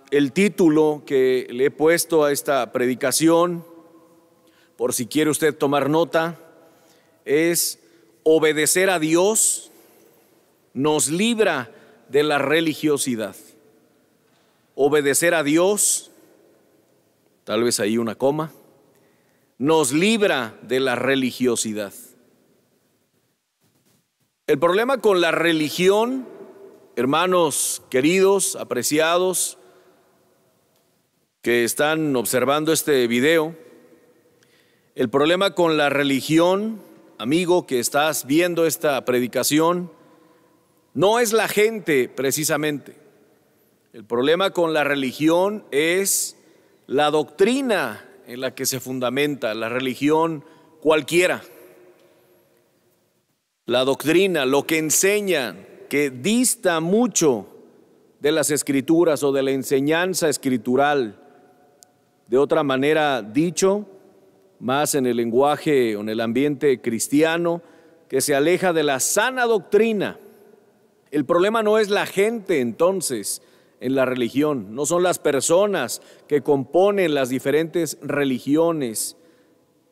El título que le he puesto a esta predicación, por si quiere usted tomar nota, es obedecer a Dios nos libra de la religiosidad. Obedecer a Dios, tal vez ahí una coma, nos libra de la religiosidad. El problema con la religión, hermanos queridos, apreciados, que están observando este video, el problema con la religión, amigo que estás viendo esta predicación, no es la gente precisamente. El problema con la religión es la doctrina en la que se fundamenta, la religión cualquiera. La doctrina, lo que enseñan, que dista mucho de las escrituras o de la enseñanza escritural. De otra manera dicho, más en el lenguaje o en el ambiente cristiano, que se aleja de la sana doctrina. El problema no es la gente entonces en la religión, no son las personas que componen las diferentes religiones,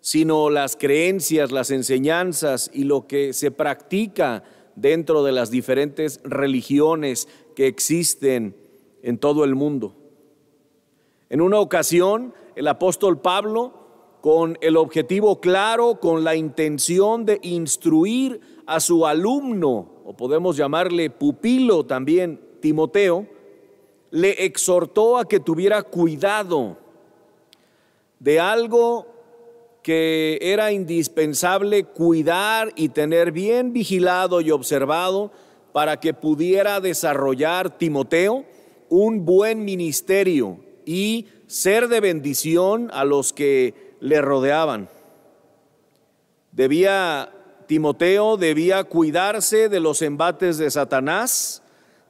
sino las creencias, las enseñanzas y lo que se practica dentro de las diferentes religiones que existen en todo el mundo. En una ocasión, el apóstol Pablo, con el objetivo claro, con la intención de instruir a su alumno, o podemos llamarle pupilo también, Timoteo, le exhortó a que tuviera cuidado de algo que era indispensable cuidar y tener bien vigilado y observado para que pudiera desarrollar Timoteo un buen ministerio y ser de bendición a los que le rodeaban. Timoteo debía cuidarse de los embates de Satanás,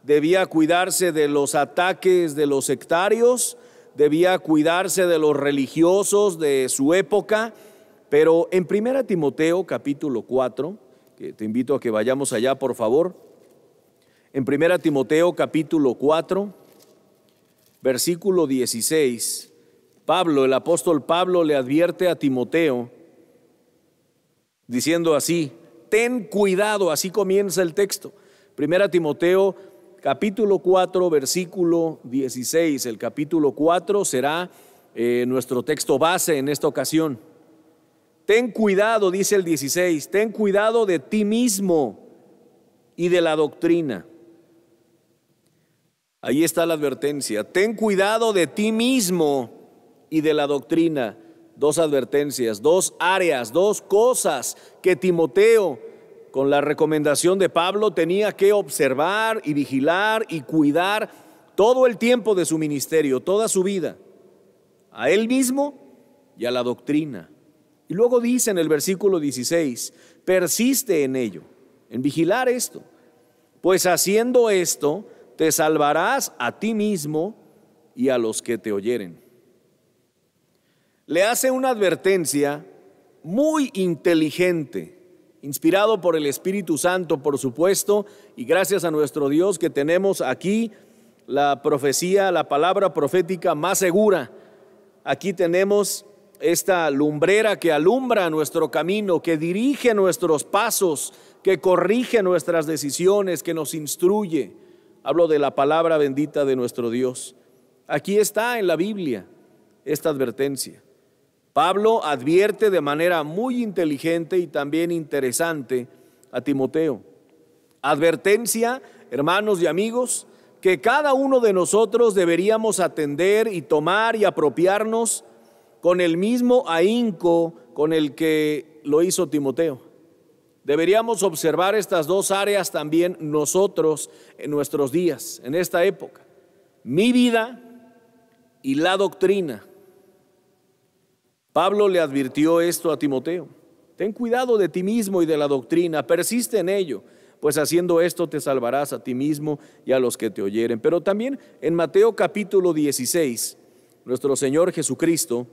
debía cuidarse de los ataques de los sectarios, debía cuidarse de los religiosos de su época. Pero en 1 Timoteo capítulo 4, que te invito a que vayamos allá por favor, en 1 Timoteo capítulo 4, versículo 16, el apóstol Pablo le advierte a Timoteo, diciendo así: ten cuidado, así comienza el texto. 1 Timoteo capítulo 4, versículo 16, el capítulo 4 será nuestro texto base en esta ocasión. Ten cuidado, dice el 16, ten cuidado de ti mismo y de la doctrina. Ahí está la advertencia. Ten cuidado de ti mismo y de la doctrina. Dos advertencias, dos áreas, dos cosas que Timoteo, con la recomendación de Pablo, tenía que observar y vigilar y cuidar todo el tiempo de su ministerio, toda su vida, a él mismo y a la doctrina. Y luego dice en el versículo 16, persiste en ello, en vigilar esto, pues haciendo esto te salvarás a ti mismo y a los que te oyeren. Le hace una advertencia muy inteligente, inspirado por el Espíritu Santo, por supuesto, y gracias a nuestro Dios que tenemos aquí la profecía, la palabra profética más segura. Aquí tenemos esta lumbrera que alumbra nuestro camino, que dirige nuestros pasos, que corrige nuestras decisiones, que nos instruye. Hablo de la palabra bendita de nuestro Dios. Aquí está en la Biblia esta advertencia. Pablo advierte de manera muy inteligente y también interesante a Timoteo. Advertencia, hermanos y amigos, que cada uno de nosotros deberíamos atender y tomar y apropiarnos con el mismo ahínco con el que lo hizo Timoteo. Deberíamos observar estas dos áreas también nosotros en nuestros días, en esta época. Mi vida y la doctrina. Pablo le advirtió esto a Timoteo: ten cuidado de ti mismo y de la doctrina, persiste en ello, pues haciendo esto te salvarás a ti mismo y a los que te oyeren. Pero también en Mateo capítulo 16, nuestro Señor Jesucristo,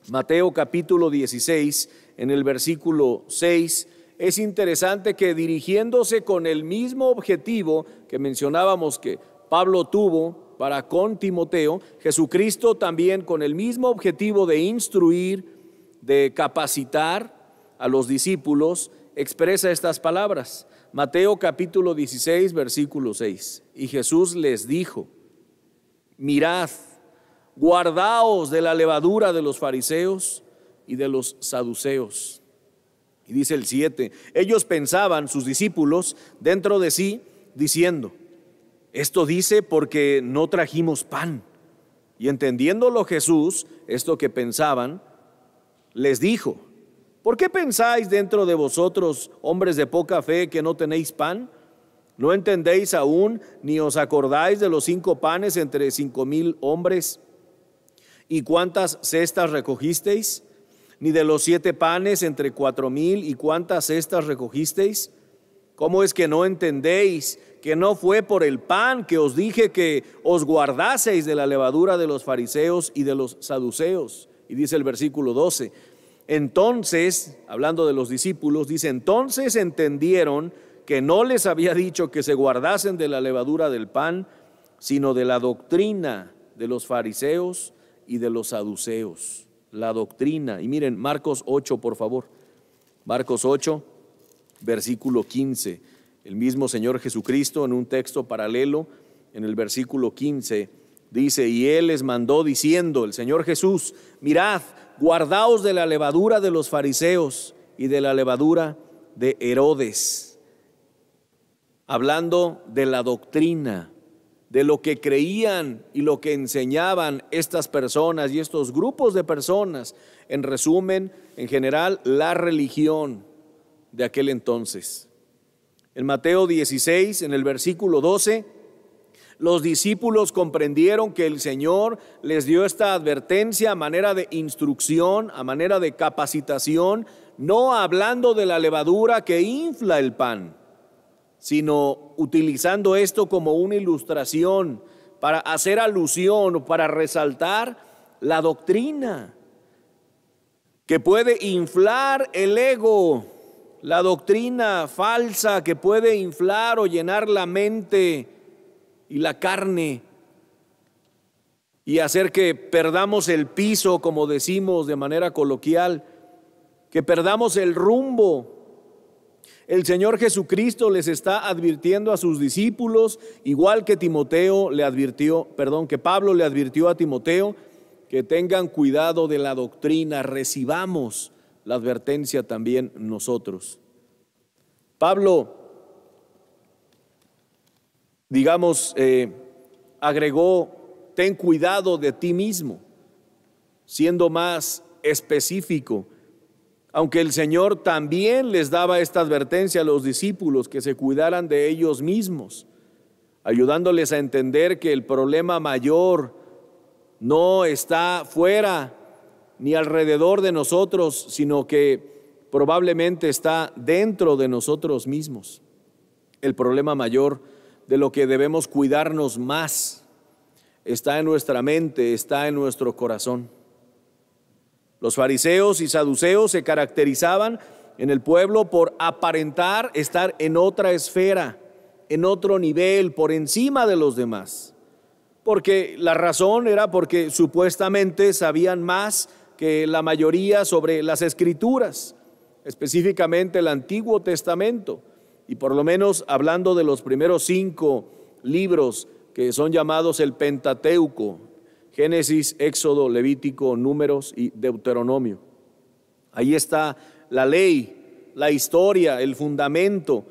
Mateo capítulo 16, en el versículo 6, es interesante que dirigiéndose con el mismo objetivo que mencionábamos que Pablo tuvo para con Timoteo, Jesucristo también con el mismo objetivo de instruir, de capacitar a los discípulos, expresa estas palabras. Mateo capítulo 16, versículo 6. Y Jesús les dijo: mirad, guardaos de la levadura de los fariseos y de los saduceos. Y dice el 7, ellos pensaban, sus discípulos, dentro de sí, diciendo: esto dice porque no trajimos pan. Y entendiéndolo Jesús, esto que pensaban, les dijo: ¿por qué pensáis dentro de vosotros, hombres de poca fe, que no tenéis pan? ¿No entendéis aún, ni os acordáis de los 5 panes entre 5,000 hombres? ¿Y cuántas cestas recogisteis? ¿Ni de los 7 panes entre 4,000? ¿Y cuántas cestas recogisteis? ¿Cómo es que no entendéis que no fue por el pan que os dije que os guardaseis de la levadura de los fariseos y de los saduceos? Y dice el versículo 12, entonces, hablando de los discípulos, dice: entonces entendieron que no les había dicho que se guardasen de la levadura del pan, sino de la doctrina de los fariseos y de los saduceos. La doctrina. Y miren, Marcos 8, por favor. Marcos 8, versículo 15. El mismo Señor Jesucristo, en un texto paralelo, en el versículo 15, dice: y Él les mandó diciendo, el Señor Jesús: mirad, guardaos de la levadura de los fariseos y de la levadura de Herodes. Hablando de la doctrina, de lo que creían y lo que enseñaban estas personas y estos grupos de personas. En resumen, en general, la religión de aquel entonces. En Mateo 16, en el versículo 12, los discípulos comprendieron que el Señor les dio esta advertencia a manera de instrucción, a manera de capacitación, no hablando de la levadura que infla el pan, sino utilizando esto como una ilustración para hacer alusión, para resaltar la doctrina que puede inflar el ego, la doctrina falsa que puede inflar o llenar la mente y la carne y hacer que perdamos el piso, como decimos de manera coloquial, que perdamos el rumbo. El Señor Jesucristo les está advirtiendo a sus discípulos, igual que que Pablo le advirtió a Timoteo, que tengan cuidado de la doctrina. Recibamos la advertencia también nosotros. Pablo, agregó: ten cuidado de ti mismo, siendo más específico. Aunque el Señor también les daba esta advertencia a los discípulos, que se cuidaran de ellos mismos, ayudándoles a entender que el problema mayor no está fuera ni alrededor de nosotros, sino que probablemente está dentro de nosotros mismos. El problema mayor de lo que debemos cuidarnos más está en nuestra mente, está en nuestro corazón. Los fariseos y saduceos se caracterizaban en el pueblo por aparentar estar en otra esfera, en otro nivel, por encima de los demás. Porque la razón era porque supuestamente sabían más que la mayoría sobre las Escrituras, específicamente el Antiguo Testamento. Y por lo menos hablando de los primeros 5 libros que son llamados el Pentateuco: Génesis, Éxodo, Levítico, Números y Deuteronomio. Ahí está la ley, la historia, el fundamento.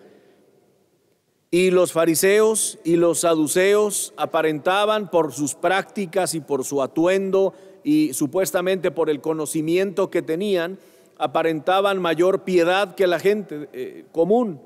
Y los fariseos y los saduceos aparentaban por sus prácticas y por su atuendo y supuestamente por el conocimiento que tenían, aparentaban mayor piedad que la gente común,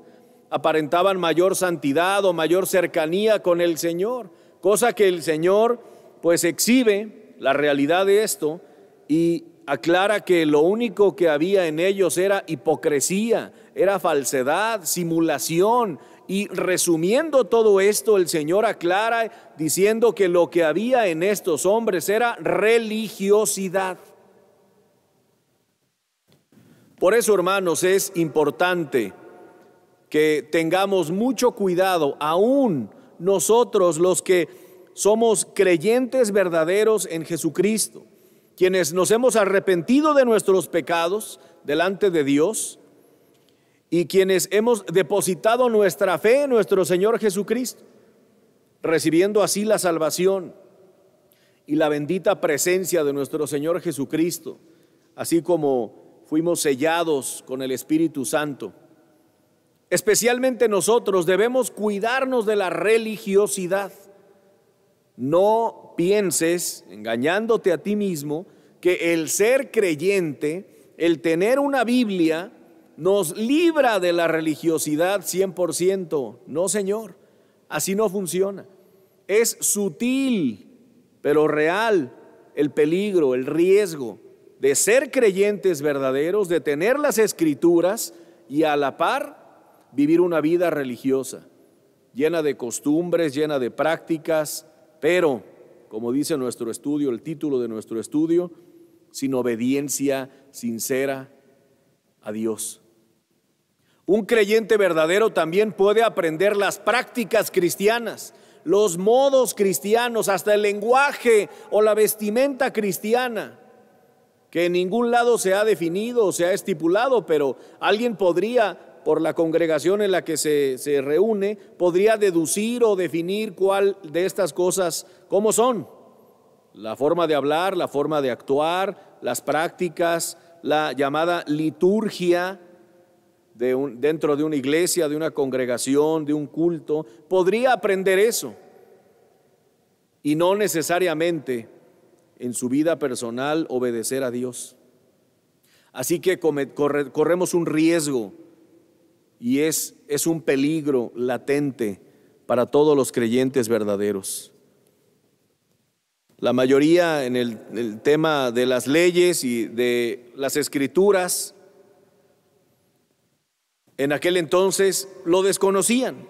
aparentaban mayor santidad o mayor cercanía con el Señor, cosa que el Señor pues exhibe la realidad de esto y aclara que lo único que había en ellos era hipocresía, era falsedad, simulación. Y resumiendo todo esto, el Señor aclara diciendo que lo que había en estos hombres era religiosidad. Por eso, hermanos, es importante que tengamos mucho cuidado, aún nosotros los que somos creyentes verdaderos en Jesucristo, quienes nos hemos arrepentido de nuestros pecados delante de Dios y quienes hemos depositado nuestra fe en nuestro Señor Jesucristo, recibiendo así la salvación y la bendita presencia de nuestro Señor Jesucristo, así como fuimos sellados con el Espíritu Santo. Especialmente nosotros debemos cuidarnos de la religiosidad. No pienses, engañándote a ti mismo, que el ser creyente, el tener una Biblia, nos libra de la religiosidad 100%. No, Señor, así no funciona. Es sutil, pero real el peligro, el riesgo de ser creyentes verdaderos, de tener las Escrituras y a la par vivir una vida religiosa, llena de costumbres, llena de prácticas, pero, como dice nuestro estudio, el título de nuestro estudio, sin obediencia sincera a Dios. Un creyente verdadero también puede aprender las prácticas cristianas, los modos cristianos, hasta el lenguaje o la vestimenta cristiana, que en ningún lado se ha definido o se ha estipulado, pero alguien podría, por la congregación en la que se reúne, podría deducir o definir cuál de estas cosas, cómo son. La forma de hablar, la forma de actuar, las prácticas, la llamada liturgia dentro de una iglesia, de una congregación, de un culto. Podría aprender eso y no necesariamente en su vida personal obedecer a Dios. Así que corremos un riesgo. Y es un peligro latente para todos los creyentes verdaderos. La mayoría en el tema de las leyes y de las Escrituras, en aquel entonces lo desconocían,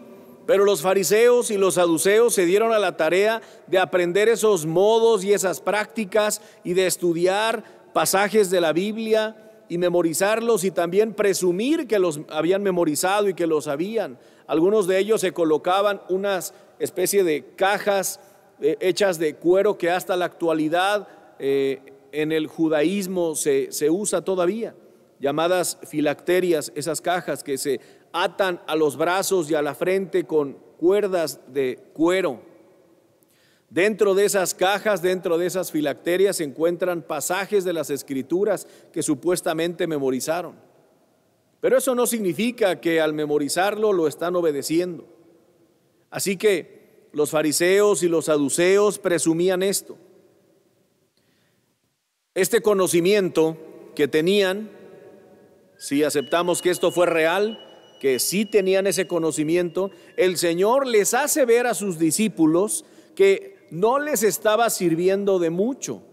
pero los fariseos y los saduceos se dieron a la tarea de aprender esos modos y esas prácticas y de estudiar pasajes de la Biblia y memorizarlos y también presumir que los habían memorizado y que los sabían. Algunos de ellos se colocaban unas especie de cajas hechas de cuero que hasta la actualidad en el judaísmo se usa todavía, llamadas filacterias, esas cajas que se atan a los brazos y a la frente con cuerdas de cuero. Dentro de esas cajas, dentro de esas filacterias, se encuentran pasajes de las Escrituras que supuestamente memorizaron. Pero eso no significa que al memorizarlo lo están obedeciendo. Así que los fariseos y los saduceos presumían esto. Este conocimiento que tenían, si aceptamos que esto fue real, que sí tenían ese conocimiento, el Señor les hace ver a sus discípulos que no les estaba sirviendo de mucho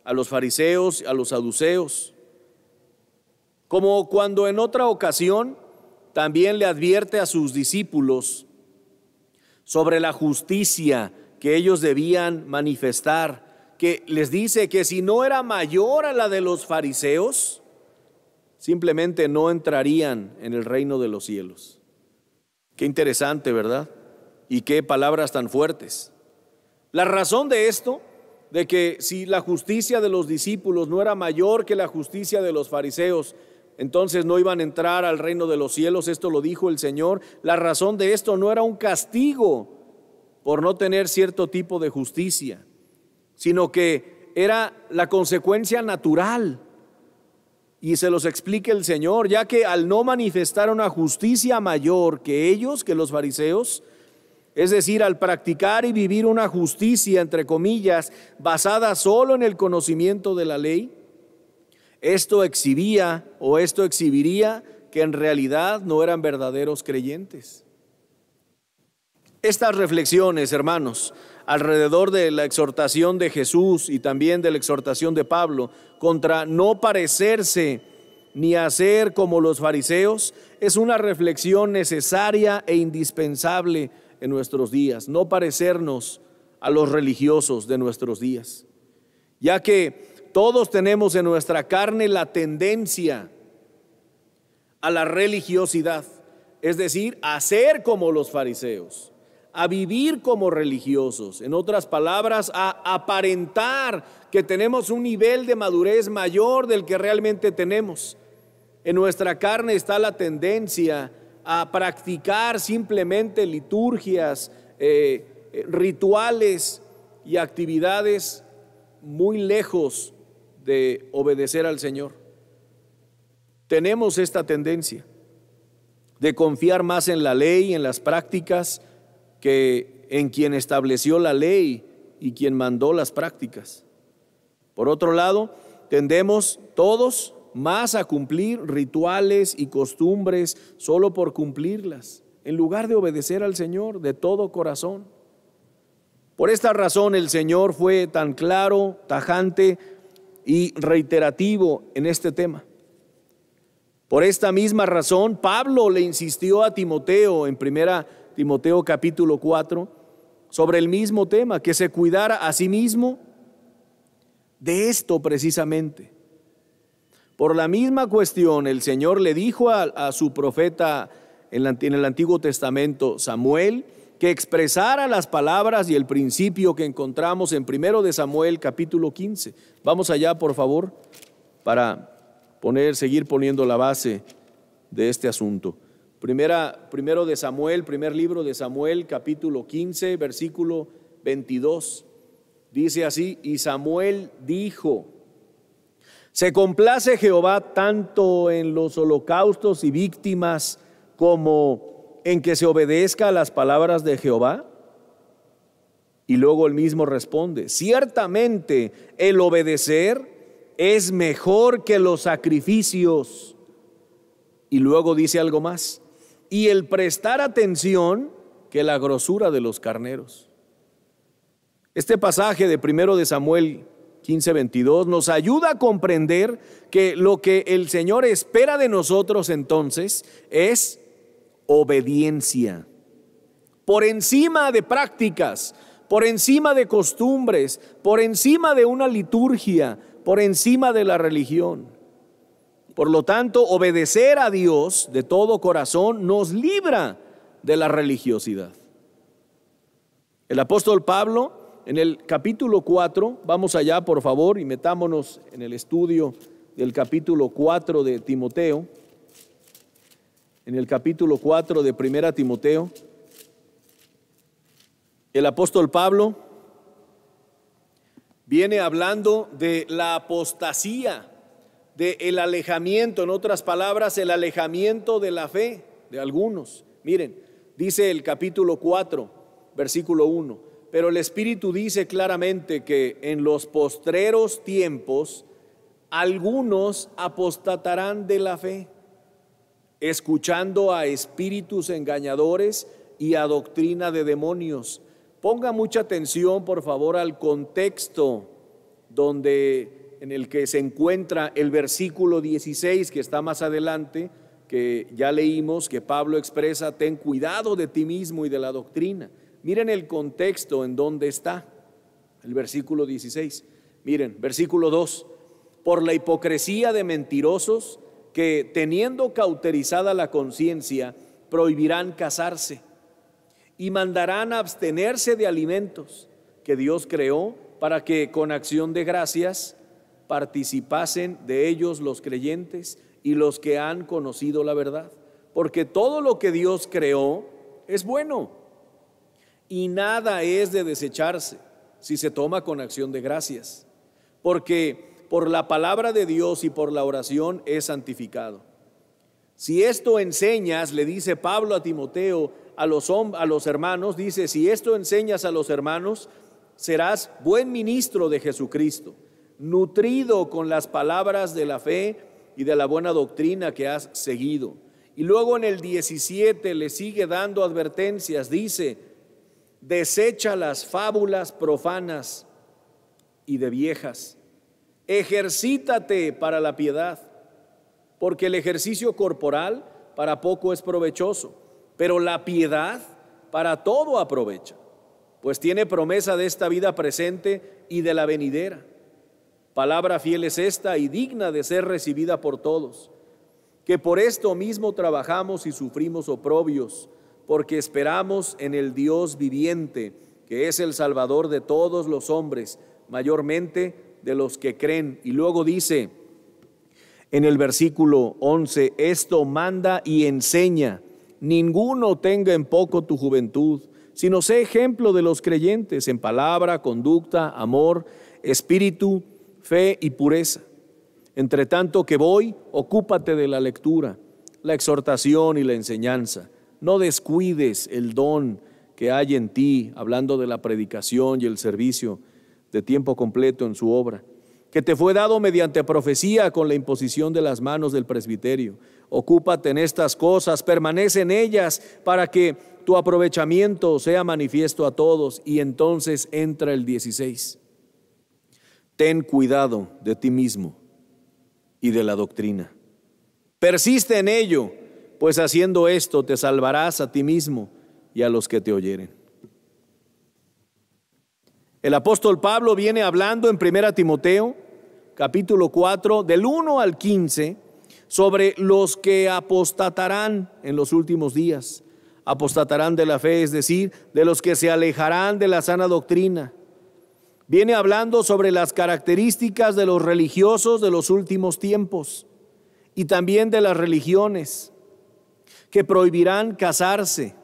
a los fariseos, a los saduceos, como cuando en otra ocasión también le advierte a sus discípulos sobre la justicia que ellos debían manifestar, que les dice que si no era mayor a la de los fariseos, simplemente no entrarían en el reino de los cielos. Qué interesante, ¿verdad? Y qué palabras tan fuertes. La razón de esto, de que si la justicia de los discípulos no era mayor que la justicia de los fariseos, entonces no iban a entrar al reino de los cielos, esto lo dijo el Señor. La razón de esto no era un castigo por no tener cierto tipo de justicia, sino que era la consecuencia natural. Y se los explica el Señor, ya que al no manifestar una justicia mayor que ellos, que los fariseos, es decir, al practicar y vivir una justicia, entre comillas, basada solo en el conocimiento de la ley, esto exhibiría que en realidad no eran verdaderos creyentes. Estas reflexiones, hermanos, alrededor de la exhortación de Jesús y también de la exhortación de Pablo contra no parecerse ni hacer como los fariseos, es una reflexión necesaria e indispensable en nuestros días, no parecernos a los religiosos de nuestros días, ya que todos tenemos en nuestra carne la tendencia a la religiosidad, es decir, a ser como los fariseos, a vivir como religiosos. En otras palabras, a aparentar que tenemos un nivel de madurez mayor del que realmente tenemos. En nuestra carne está la tendencia a practicar simplemente liturgias, rituales y actividades muy lejos de obedecer al Señor. Tenemos esta tendencia de confiar más en la ley, en las prácticas, que en quien estableció la ley y quien mandó las prácticas. Por otro lado, tendemos todos más a cumplir rituales y costumbres solo por cumplirlas, en lugar de obedecer al Señor de todo corazón. Por esta razón el Señor fue tan claro, tajante y reiterativo en este tema. Por esta misma razón, Pablo le insistió a Timoteo en 1 Timoteo capítulo 4 sobre el mismo tema, que se cuidara a sí mismo de esto precisamente. Por la misma cuestión, el Señor le dijo a su profeta en el Antiguo Testamento, Samuel, que expresara las palabras y el principio que encontramos en 1 de Samuel capítulo 15. Vamos allá, por favor, para seguir poniendo la base de este asunto. Primero de Samuel, primer libro de Samuel, capítulo 15, versículo 22. Dice así: y Samuel dijo: ¿se complace Jehová tanto en los holocaustos y víctimas como en que se obedezca a las palabras de Jehová? Y luego él mismo responde: ciertamente el obedecer es mejor que los sacrificios. Y luego dice algo más: y el prestar atención que la grosura de los carneros. Este pasaje de 1 de Samuel 15:22 nos ayuda a comprender que lo que el Señor espera de nosotros entonces es obediencia. Por encima de prácticas, por encima de costumbres, por encima de una liturgia, por encima de la religión. Por lo tanto, obedecer a Dios de todo corazón nos libra de la religiosidad. El apóstol Pablo, en el capítulo 4, vamos allá por favor y metámonos en el estudio del capítulo 4 de Timoteo. En el capítulo 4 de 1 Timoteo, el apóstol Pablo viene hablando de la apostasía, del alejamiento, en otras palabras, el alejamiento de la fe de algunos. Miren, dice el capítulo 4, versículo 1: pero el Espíritu dice claramente que en los postreros tiempos algunos apostatarán de la fe, escuchando a espíritus engañadores y a doctrina de demonios. Ponga mucha atención, por favor, al contexto en el que se encuentra el versículo 16, que está más adelante, que ya leímos, que Pablo expresa: ten cuidado de ti mismo y de la doctrina. Miren el contexto en donde está el versículo 16. Miren, versículo 2: por la hipocresía de mentirosos que, teniendo cauterizada la conciencia, prohibirán casarse y mandarán abstenerse de alimentos que Dios creó para que con acción de gracias participasen de ellos los creyentes y los que han conocido la verdad. Porque todo lo que Dios creó es bueno y nada es de desecharse si se toma con acción de gracias, porque por la palabra de Dios y por la oración es santificado. Si esto enseñas, le dice Pablo a Timoteo, a los hermanos, dice: si esto enseñas a los hermanos, serás buen ministro de Jesucristo, nutrido con las palabras de la fe y de la buena doctrina que has seguido. Y luego en el 17 le sigue dando advertencias, dice: desecha las fábulas profanas y de viejas, ejercítate para la piedad, porque el ejercicio corporal para poco es provechoso, pero la piedad para todo aprovecha, pues tiene promesa de esta vida presente y de la venidera. Palabra fiel es esta y digna de ser recibida por todos, que por esto mismo trabajamos y sufrimos oprobios, porque esperamos en el Dios viviente, que es el Salvador de todos los hombres, mayormente de los que creen. Y luego dice en el versículo 11, esto manda y enseña: ninguno tenga en poco tu juventud, sino sé ejemplo de los creyentes en palabra, conducta, amor, espíritu, fe y pureza. Entre tanto que voy, ocúpate de la lectura, la exhortación y la enseñanza. No descuides el don que hay en ti, hablando de la predicación y el servicio de tiempo completo en su obra, que te fue dado mediante profecía con la imposición de las manos del presbiterio. Ocúpate en estas cosas, permanece en ellas, para que tu aprovechamiento sea manifiesto a todos. Y entonces entra el 16. Ten cuidado de ti mismo y de la doctrina. Persiste en ello, pues haciendo esto te salvarás a ti mismo y a los que te oyeren. El apóstol Pablo viene hablando en 1 Timoteo, capítulo 4, del 1 al 15, sobre los que apostatarán en los últimos días. Apostatarán de la fe, es decir, de los que se alejarán de la sana doctrina. Viene hablando sobre las características de los religiosos de los últimos tiempos y también de las religiones que prohibirán casarse,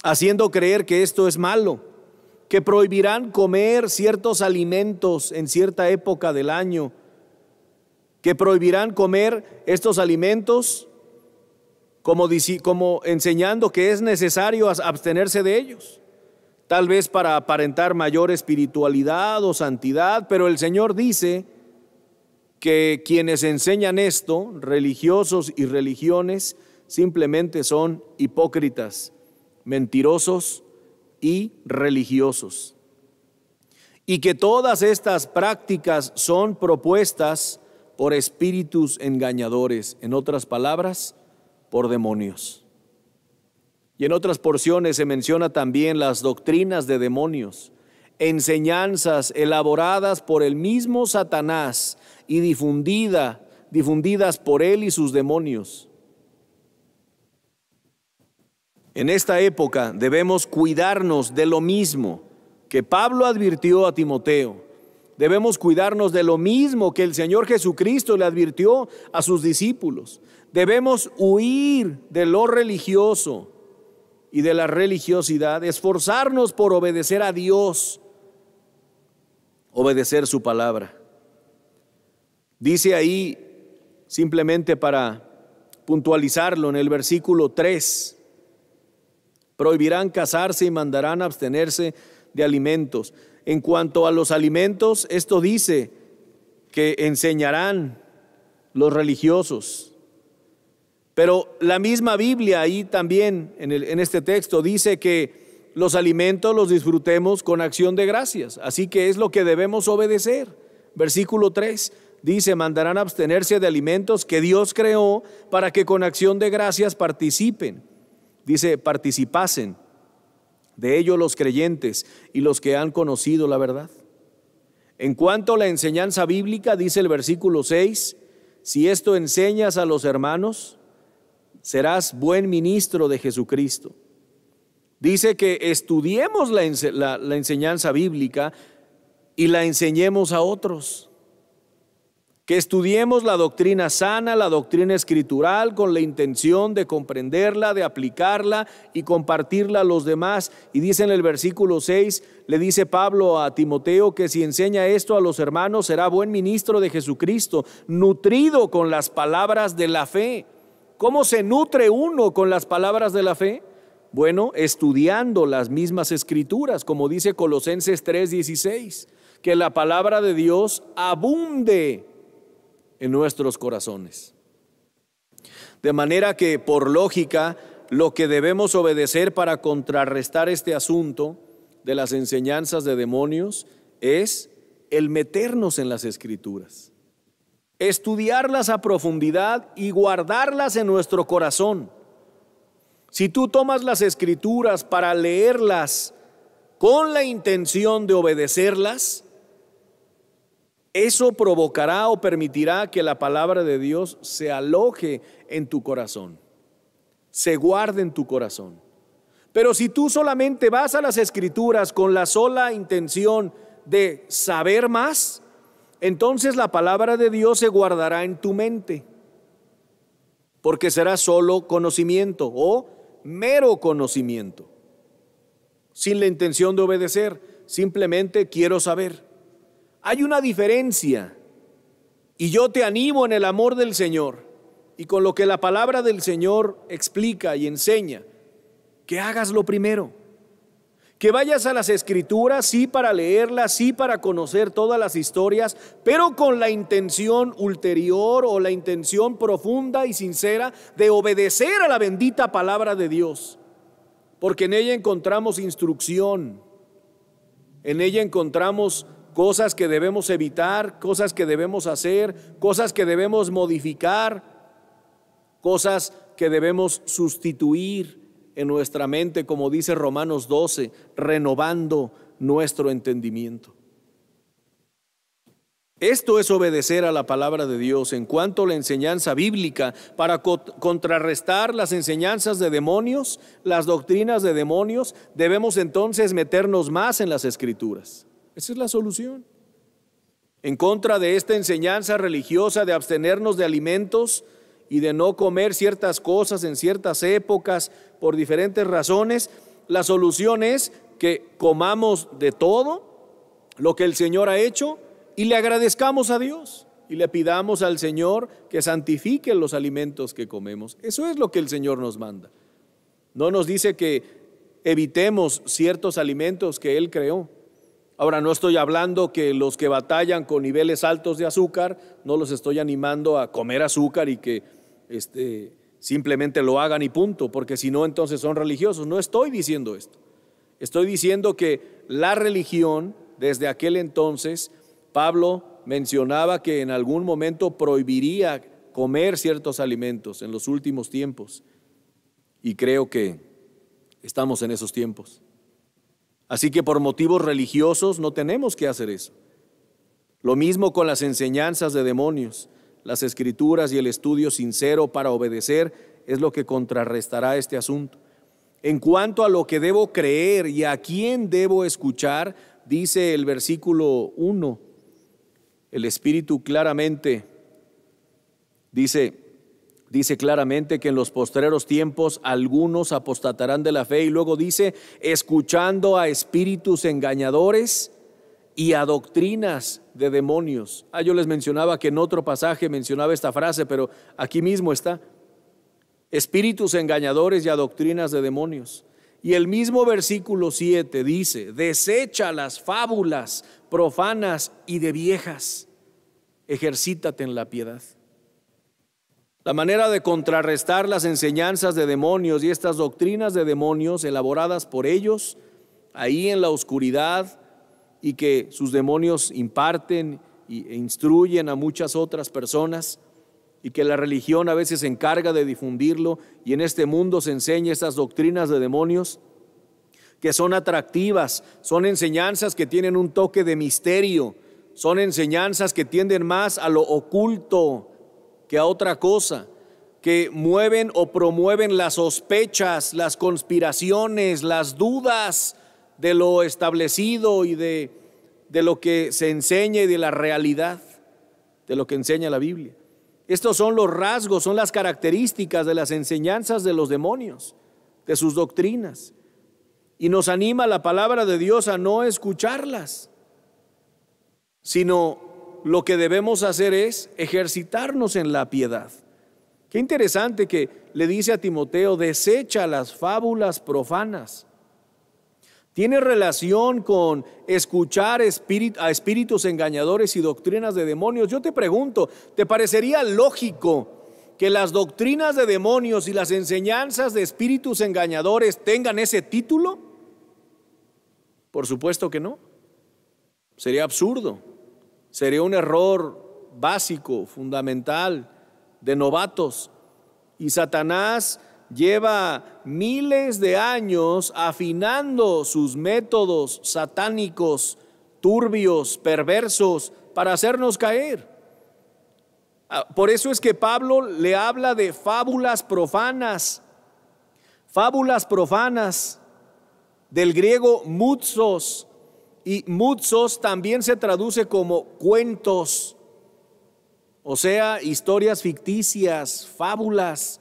haciendo creer que esto es malo, que prohibirán comer ciertos alimentos en cierta época del año, que prohibirán comer estos alimentos como enseñando que es necesario abstenerse de ellos, tal vez para aparentar mayor espiritualidad o santidad, pero el Señor dice que quienes enseñan esto, religiosos y religiones, simplemente son hipócritas, mentirosos y religiosos. Y que todas estas prácticas son propuestas por espíritus engañadores, en otras palabras, por demonios. Y en otras porciones se menciona también las doctrinas de demonios, enseñanzas elaboradas por el mismo Satanás y difundidas por él y sus demonios. En esta época debemos cuidarnos de lo mismo que Pablo advirtió a Timoteo. Debemos cuidarnos de lo mismo que el Señor Jesucristo le advirtió a sus discípulos. Debemos huir de lo religioso y de la religiosidad, esforzarnos por obedecer a Dios, obedecer su palabra. Dice ahí, simplemente para puntualizarlo, en el versículo 3, prohibirán casarse y mandarán abstenerse de alimentos. En cuanto a los alimentos, esto dice que enseñarán los religiosos. Pero la misma Biblia ahí también, en este texto, dice que los alimentos los disfrutemos con acción de gracias. Así que es lo que debemos obedecer. Versículo 3 dice, mandarán abstenerse de alimentos que Dios creó para que con acción de gracias participen. Dice, participasen de ello los creyentes y los que han conocido la verdad. En cuanto a la enseñanza bíblica, dice el versículo 6, si esto enseñas a los hermanos, serás buen ministro de Jesucristo. Dice que estudiemos la enseñanza bíblica y la enseñemos a otros. Que estudiemos la doctrina sana, la doctrina escritural, con la intención de comprenderla, de aplicarla y compartirla a los demás. Y dice en el versículo 6, le dice Pablo a Timoteo que si enseña esto a los hermanos, será buen ministro de Jesucristo, nutrido con las palabras de la fe. ¿Cómo se nutre uno con las palabras de la fe? Bueno, estudiando las mismas escrituras, como dice Colosenses 3:16, que la palabra de Dios abunde en nuestros corazones. De manera que, por lógica, lo que debemos obedecer para contrarrestar este asunto de las enseñanzas de demonios es el meternos en las escrituras, estudiarlas a profundidad y guardarlas en nuestro corazón. Si tú tomas las escrituras para leerlas con la intención de obedecerlas, eso provocará o permitirá que la palabra de Dios se aloje en tu corazón. se guarde en tu corazón. Pero si tú solamente vas a las Escrituras con la sola intención de saber más, entonces la palabra de Dios se guardará en tu mente, porque será solo conocimiento o mero conocimiento, sin la intención de obedecer, simplemente quiero saber. Hay una diferencia, y yo te animo en el amor del Señor y con lo que la palabra del Señor explica y enseña, que hagas lo primero, que vayas a las Escrituras, sí, para leerlas, sí, para conocer todas las historias, pero con la intención ulterior o la intención profunda y sincera de obedecer a la bendita palabra de Dios, porque en ella encontramos instrucción, en ella encontramos cosas que debemos evitar, cosas que debemos hacer, cosas que debemos modificar, cosas que debemos sustituir en nuestra mente, como dice Romanos 12, renovando nuestro entendimiento. Esto es obedecer a la palabra de Dios en cuanto a la enseñanza bíblica, para contrarrestar las enseñanzas de demonios, las doctrinas de demonios. Debemos entonces meternos más en las Escrituras. Esa es la solución. En contra de esta enseñanza religiosa de abstenernos de alimentos y de no comer ciertas cosas en ciertas épocas por diferentes razones, la solución es que comamos de todo lo que el Señor ha hecho y le agradezcamos a Dios y le pidamos al Señor que santifique los alimentos que comemos. Eso es lo que el Señor nos manda. No nos dice que evitemos ciertos alimentos que Él creó. Ahora, no estoy hablando que los que batallan con niveles altos de azúcar, no los estoy animando a comer azúcar y que simplemente lo hagan y punto, porque si no, entonces son religiosos. No estoy diciendo esto. Estoy diciendo que la religión, desde aquel entonces, Pablo mencionaba que en algún momento prohibiría comer ciertos alimentos en los últimos tiempos, y creo que estamos en esos tiempos. Así que por motivos religiosos no tenemos que hacer eso. Lo mismo con las enseñanzas de demonios. Las Escrituras y el estudio sincero para obedecer es lo que contrarrestará este asunto. En cuanto a lo que debo creer y a quién debo escuchar, dice el versículo 1, el Espíritu claramente dice claramente que en los postreros tiempos algunos apostatarán de la fe, y luego dice, escuchando a espíritus engañadores y a doctrinas de demonios. Yo les mencionaba que en otro pasaje mencionaba esta frase, pero aquí mismo está: espíritus engañadores y a doctrinas de demonios. Y el mismo versículo 7 dice, desecha las fábulas profanas y de viejas, ejercítate en la piedad. La manera de contrarrestar las enseñanzas de demonios y estas doctrinas de demonios elaboradas por ellos ahí en la oscuridad, y que sus demonios imparten e instruyen a muchas otras personas, y que la religión a veces se encarga de difundirlo, y en este mundo se enseña estas doctrinas de demonios que son atractivas, son enseñanzas que tienen un toque de misterio, son enseñanzas que tienden más a lo oculto que a otra cosa, que mueven o promueven las sospechas, las conspiraciones, las dudas de lo establecido y de lo que se enseña y de la realidad de lo que enseña la Biblia. Estos son los rasgos, son las características de las enseñanzas de los demonios, de sus doctrinas. Y nos anima la palabra de Dios a no escucharlas, sino lo que debemos hacer es ejercitarnos en la piedad. Qué interesante que le dice a Timoteo, desecha las fábulas profanas. Tiene relación con escuchar a espíritus engañadores y doctrinas de demonios. Yo te pregunto, ¿te parecería lógico que las doctrinas de demonios y las enseñanzas de espíritus engañadores tengan ese título? Por supuesto que no. Sería absurdo. Sería un error básico, fundamental, de novatos. Y Satanás lleva miles de años afinando sus métodos satánicos, turbios, perversos, para hacernos caer. Por eso es que Pablo le habla de fábulas profanas, Fábulas profanas, del griego mutsos, y mutsos también se traduce como cuentos, o sea, historias ficticias, fábulas.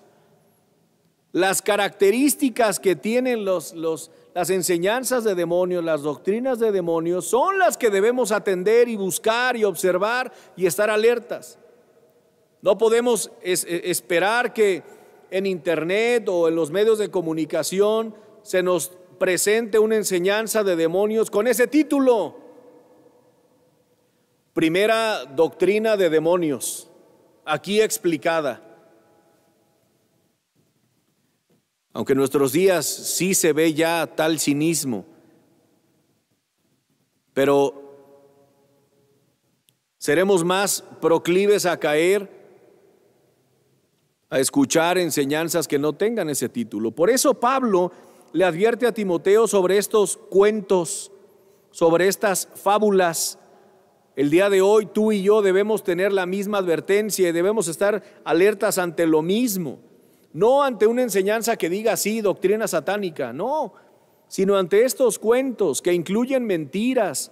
Las características que tienen las enseñanzas de demonios, las doctrinas de demonios, son las que debemos atender y buscar y observar y estar alertas. No podemos esperar que en internet o en los medios de comunicación se nos presente una enseñanza de demonios con ese título: Primera doctrina de demonios, aquí explicada. Aunque en nuestros días sí se ve ya tal cinismo, pero seremos más proclives a caer, a escuchar enseñanzas que no tengan ese título. Por eso Pablo le advierte a Timoteo sobre estos cuentos, sobre estas fábulas. El día de hoy tú y yo debemos tener la misma advertencia y debemos estar alertas ante lo mismo. No ante una enseñanza que diga así, doctrina satánica, no, sino ante estos cuentos que incluyen mentiras,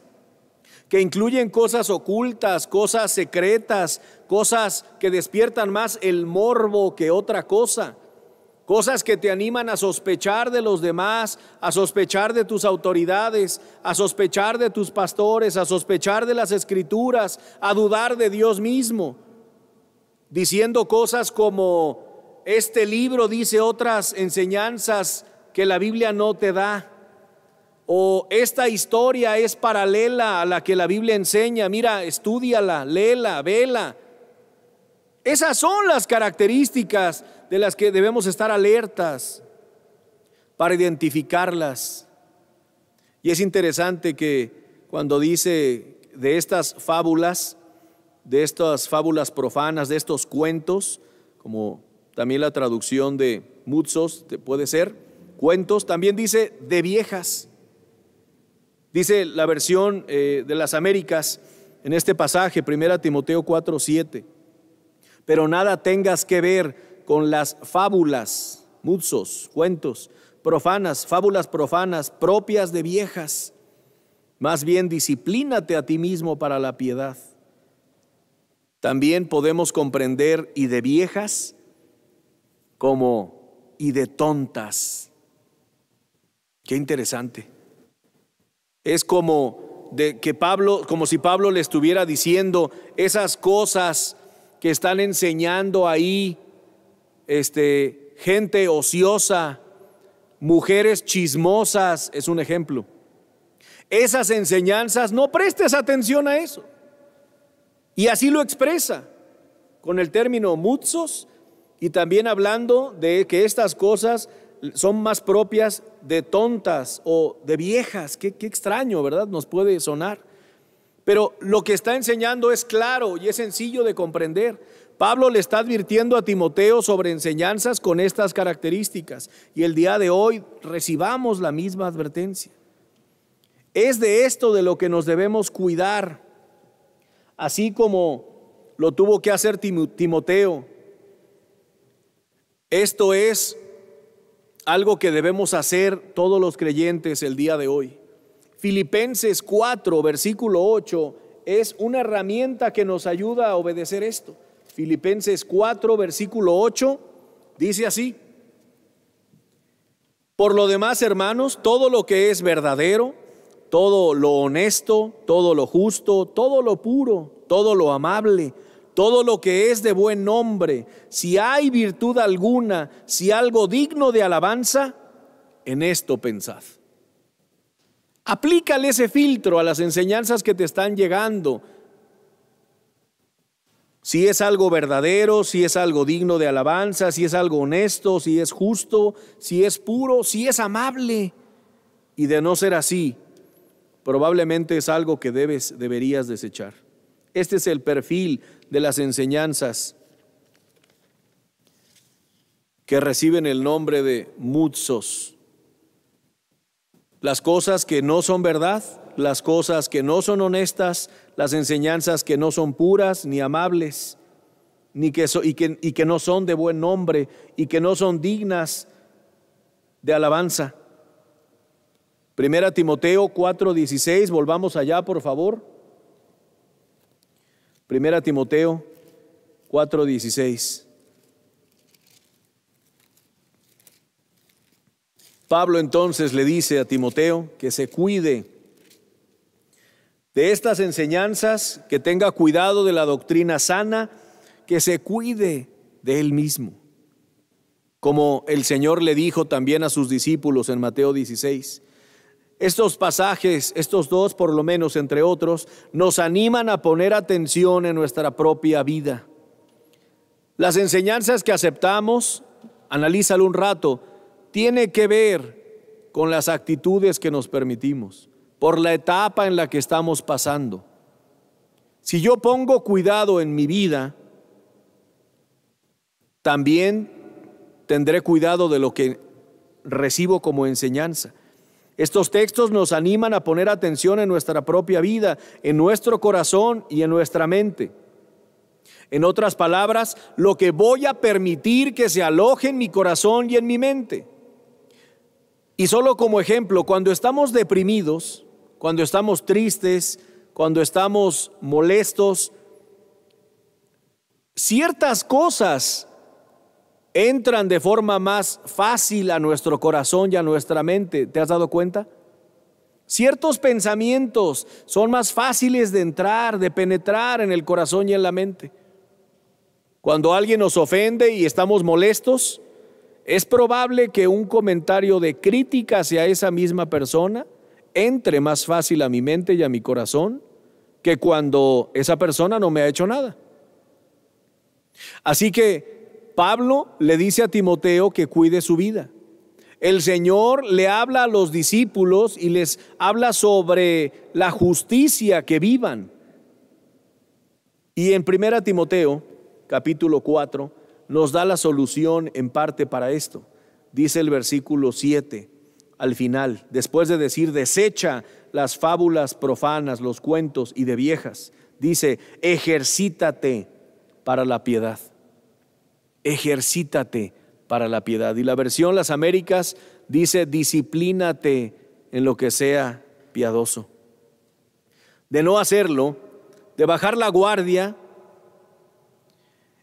que incluyen cosas ocultas, cosas secretas, cosas que despiertan más el morbo que otra cosa, cosas que te animan a sospechar de los demás, a sospechar de tus autoridades, a sospechar de tus pastores, a sospechar de las Escrituras, a dudar de Dios mismo, diciendo cosas como: este libro dice otras enseñanzas que la Biblia no te da, o esta historia es paralela a la que la Biblia enseña, mira, estúdiala, léela, vela. Esas son las características de las que debemos estar alertas para identificarlas. Y es interesante que cuando dice de estas fábulas profanas, de estos cuentos, como también la traducción de mutsos puede ser cuentos, también dice de viejas. Dice la versión de las Américas en este pasaje, 1 Timoteo 4:7: pero nada tengas que ver con las fábulas, mutsos, cuentos, profanas, fábulas profanas, propias de viejas. Más bien disciplínate a ti mismo para la piedad. También podemos comprender y de viejas como y de tontas. Qué interesante. Es como si Pablo le estuviera diciendo esas cosas que están enseñando ahí, gente ociosa, mujeres chismosas, es un ejemplo. Esas enseñanzas, no prestes atención a eso. Y así lo expresa con el término mutsos, y también hablando de que estas cosas son más propias de tontas o de viejas. Qué extraño, ¿verdad? Nos puede sonar. Pero lo que está enseñando es claro y es sencillo de comprender. Pablo le está advirtiendo a Timoteo sobre enseñanzas con estas características, y el día de hoy recibamos la misma advertencia. Es de esto de lo que nos debemos cuidar, así como lo tuvo que hacer Timoteo. Esto es algo que debemos hacer todos los creyentes el día de hoy. Filipenses 4, versículo 8, es una herramienta que nos ayuda a obedecer esto. Filipenses 4, versículo 8, dice así: por lo demás, hermanos, todo lo que es verdadero, todo lo honesto, todo lo justo, todo lo puro, todo lo amable, todo lo que es de buen nombre, si hay virtud alguna, si algo digno de alabanza, en esto pensad. Aplícale ese filtro a las enseñanzas que te están llegando. Si es algo verdadero, si es algo digno de alabanza, si es algo honesto, si es justo, si es puro, si es amable. Y de no ser así, probablemente es algo que deberías desechar. Este es el perfil de las enseñanzas que reciben el nombre de mutsos. Las cosas que no son verdad, las cosas que no son honestas, las enseñanzas que no son puras ni amables, y que no son de buen nombre y que no son dignas de alabanza. Primera Timoteo 4:16, volvamos allá por favor. Primera Timoteo 4:16. Pablo entonces le dice a Timoteo que se cuide de estas enseñanzas, que tenga cuidado de la doctrina sana, que se cuide de él mismo. Como el Señor le dijo también a sus discípulos en Mateo 16. Estos pasajes, estos dos por lo menos entre otros, nos animan a poner atención en nuestra propia vida. Las enseñanzas que aceptamos, analízalo un rato, tiene que ver con las actitudes que nos permitimos, por la etapa en la que estamos pasando. Si yo pongo cuidado en mi vida, también tendré cuidado de lo que recibo como enseñanza. Estos textos nos animan a poner atención en nuestra propia vida, en nuestro corazón y en nuestra mente. En otras palabras, lo que voy a permitir que se aloje en mi corazón y en mi mente. Y solo como ejemplo, cuando estamos deprimidos, cuando estamos tristes, cuando estamos molestos, ciertas cosas entran de forma más fácil a nuestro corazón y a nuestra mente. ¿Te has dado cuenta? Ciertos pensamientos son más fáciles de entrar, de penetrar en el corazón y en la mente. Cuando alguien nos ofende y estamos molestos, es probable que un comentario de crítica hacia esa misma persona entre más fácil a mi mente y a mi corazón que cuando esa persona no me ha hecho nada. Así que Pablo le dice a Timoteo que cuide su vida. El Señor le habla a los discípulos y les habla sobre la justicia que vivan. Y en 1 Timoteo, capítulo 4, nos da la solución en parte para esto. Dice el versículo 7, al final, después de decir, desecha las fábulas profanas, los cuentos y de viejas, dice, ejercítate para la piedad. Ejercítate para la piedad. Y la versión Las Américas dice, disciplínate en lo que sea piadoso. De no hacerlo, de bajar la guardia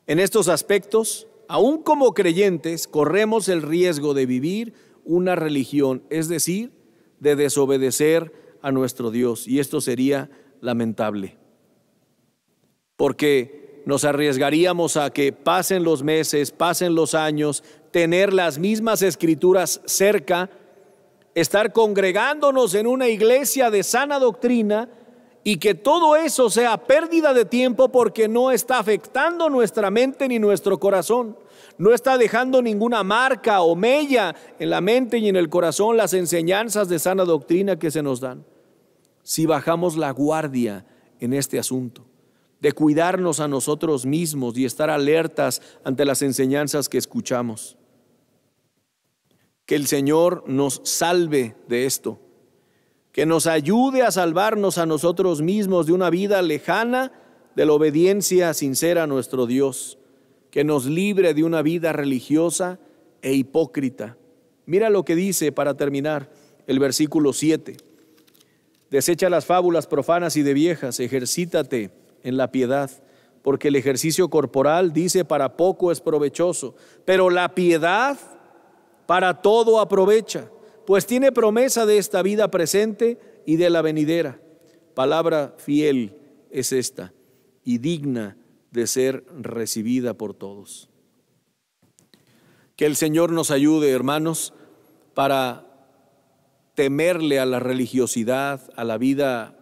en estos aspectos, aún como creyentes, corremos el riesgo de vivir una religión, es decir, de desobedecer a nuestro Dios. Y esto sería lamentable, porque nos arriesgaríamos a que pasen los meses, pasen los años, tener las mismas escrituras cerca, estar congregándonos en una iglesia de sana doctrina y que todo eso sea pérdida de tiempo porque no está afectando nuestra mente ni nuestro corazón. No está dejando ninguna marca o mella en la mente y en el corazón las enseñanzas de sana doctrina que se nos dan. Si bajamos la guardia en este asunto, de cuidarnos a nosotros mismos y estar alertas ante las enseñanzas que escuchamos. Que el Señor nos salve de esto, que nos ayude a salvarnos a nosotros mismos de una vida lejana de la obediencia sincera a nuestro Dios, que nos libre de una vida religiosa e hipócrita. Mira lo que dice para terminar el versículo 7. Desecha las fábulas profanas y de viejas, ejercítate en la piedad, porque el ejercicio corporal, dice, para poco es provechoso, pero la piedad para todo aprovecha, pues tiene promesa de esta vida presente y de la venidera. Palabra fiel es esta y digna de ser recibida por todos. Que el Señor nos ayude, hermanos, para temerle a la religiosidad, a la vida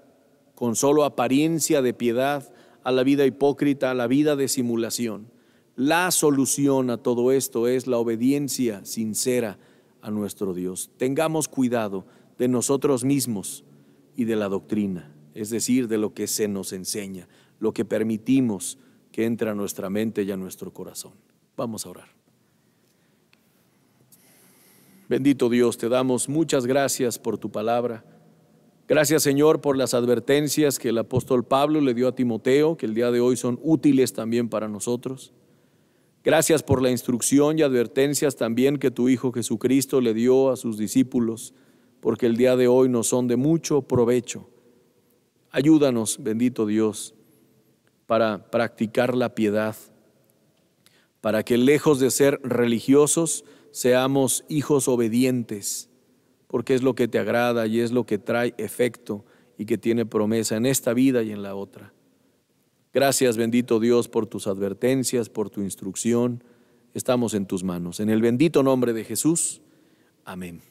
con solo apariencia de piedad, a la vida hipócrita, a la vida de simulación. La solución a todo esto es la obediencia sincera a nuestro Dios. Tengamos cuidado de nosotros mismos y de la doctrina, es decir, de lo que se nos enseña, lo que permitimos que entre a nuestra mente y a nuestro corazón. Vamos a orar. Bendito Dios, te damos muchas gracias por tu palabra. Gracias, Señor, por las advertencias que el apóstol Pablo le dio a Timoteo, que el día de hoy son útiles también para nosotros. Gracias por la instrucción y advertencias también que tu Hijo Jesucristo le dio a sus discípulos, porque el día de hoy nos son de mucho provecho. Ayúdanos, bendito Dios, para practicar la piedad, para que lejos de ser religiosos, seamos hijos obedientes, porque es lo que te agrada y es lo que trae efecto y que tiene promesa en esta vida y en la otra. Gracias, bendito Dios, por tus advertencias, por tu instrucción. Estamos en tus manos. En el bendito nombre de Jesús. Amén.